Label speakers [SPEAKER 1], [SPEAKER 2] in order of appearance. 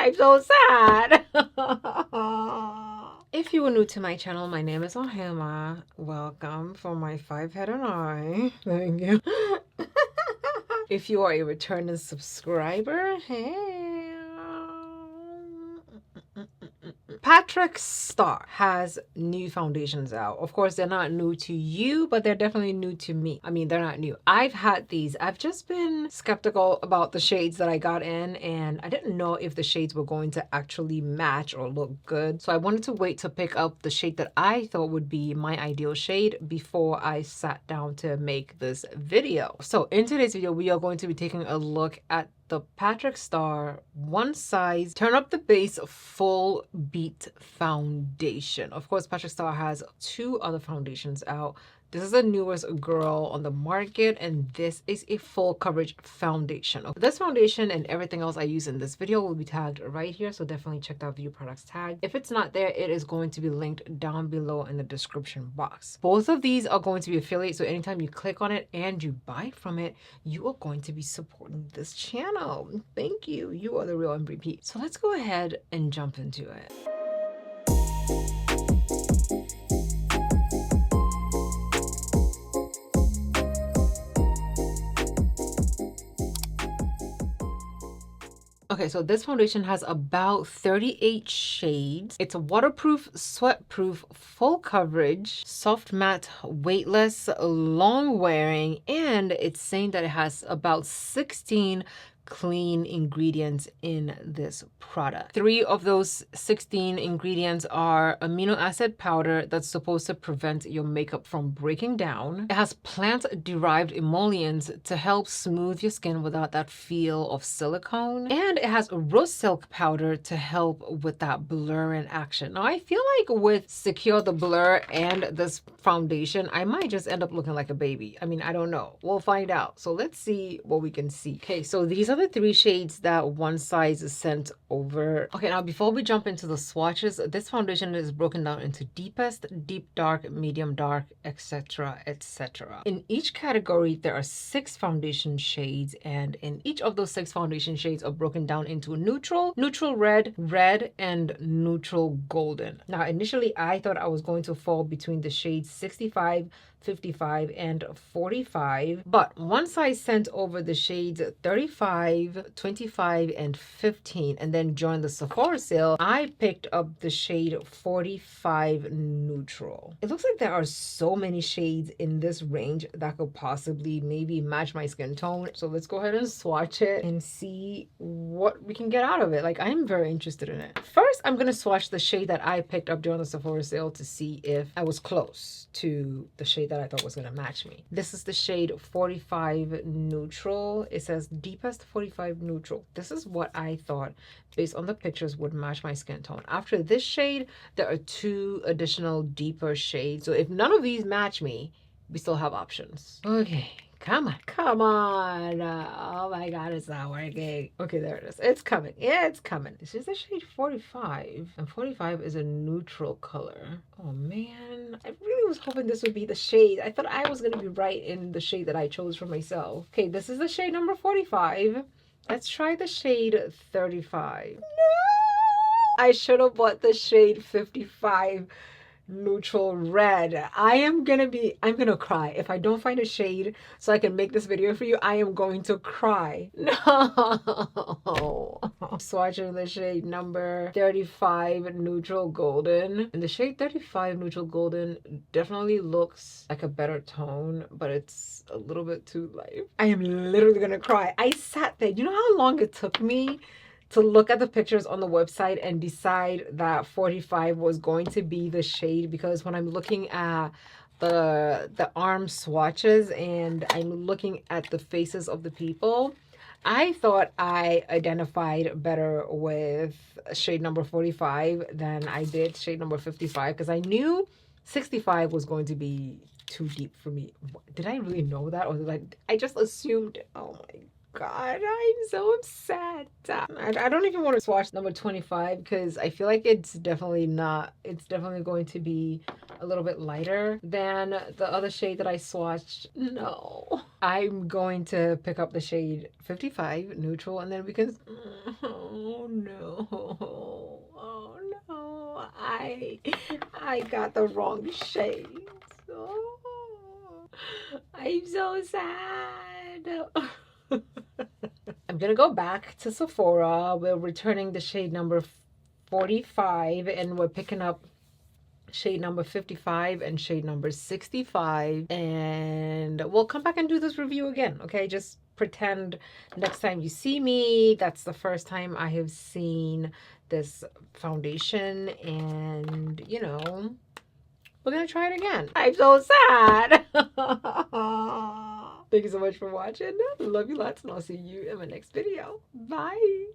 [SPEAKER 1] I'm so sad. If you are new to my channel, my name is Ohemaa. Welcome for my 5-headed eye. Thank you. If you are a returning subscriber, hey. Patrick Star has new foundations out. Of course, they're not new to you, but they're definitely new to me. I mean, they're not new. I've had these. I've just been skeptical about the shades that I got in, and I didn't know if the shades were going to actually match or look good. So I wanted to wait to pick up the shade that I thought would be my ideal shade before I sat down to make this video. So in today's video, we are going to be taking a look at the Patrick Star One Size Turn Up the Base Full Beat Foundation. Of course, Patrick Star has 2 other foundations out. This is the newest girl on the market, and this is a full coverage foundation. This foundation and everything else I use in this video will be tagged right here, so definitely check that view products tag. If it's not there, it is going to be linked down below in the description box. Both of these are going to be affiliate, so anytime you click on it and you buy from it, you are going to be supporting this channel. Thank you. You are the real MVP. So let's go ahead and jump into it. Okay, so this foundation has about 38 shades. It's a waterproof, sweat-proof, full coverage, soft matte, weightless, long wearing, and it's saying that it has about 16 clean ingredients in this product. 3 of those 16 ingredients are amino acid powder that's supposed to prevent your makeup from breaking down. It has plant-derived emollients to help smooth your skin without that feel of silicone. And it has rose silk powder to help with that blurring action. Now, I feel like with Secure the Blur and this foundation, I might just end up looking like a baby. I mean, I don't know. We'll find out. So let's see what we can see. Okay, so these are the 3 shades that One Size sent over. Okay, now before we jump into the swatches, this foundation is broken down into deepest, deep dark, medium dark, etc, etc. In each category, there are 6 foundation shades, and in each of those 6 foundation shades are broken down into neutral, neutral red, red, and neutral golden. Now, initially, I thought I was going to fall between the shades 65, 55, and 45, but One Size sent over the shades 35, 25, and 15, and then joined the Sephora sale. I picked up the shade 45 neutral. It looks like there are so many shades in this range that could possibly maybe match my skin tone. So let's go ahead and swatch it and see what we can get out of it. Like, I'm very interested in it. First, I'm gonna swatch the shade that I picked up during the Sephora sale to see if I was close to the shade that I thought was gonna match me. This is the shade 45 neutral. It says deepest 45 neutral. This is what I thought based on the pictures would match my skin tone. After this shade, there are 2 additional deeper shades. So if none of these match me, we still have options. Okay. Come on, come on. Oh my God, it's not working. Okay, there it is. It's coming. Yeah, it's coming. This is the shade 45, and 45 is a neutral color. Oh man, I really was hoping this would be the shade. I thought I was gonna be right in the shade that I chose for myself. Okay, this is the shade number 45. Let's try the shade 35. No! I should have bought the shade 55. Neutral red. I'm gonna cry if I don't find a shade so I can make this video for you. I am going to cry. No. Swatching the shade number 35 neutral golden, and the shade 35 neutral golden definitely looks like a better tone, but it's a little bit too light. I am literally gonna cry. I sat there. You know how long it took me to look at the pictures on the website and decide that 45 was going to be the shade? Because when I'm looking at the arm swatches and I'm looking at the faces of the people, I thought I identified better with shade number 45 than I did shade number 55, because I knew 65 was going to be too deep for me. Did I really know that, or did I just assumed? Oh my God, I'm so upset. I don't even want to swatch number 25 because I feel like it's definitely going to be a little bit lighter than the other shade that I swatched. No. I'm going to pick up the shade 55, neutral, and then we can... Oh no. Oh no. I got the wrong shade. Oh, I'm so sad. I'm gonna go back to Sephora. We're returning the shade number 45 and we're picking up shade number 55 and shade number 65, and we'll come back and do this review again. Okay, just pretend next time you see me, that's the first time I have seen this foundation, and you know, we're gonna try it again. I'm so sad. Thank you so much for watching. Love you lots, and I'll see you in my next video. Bye.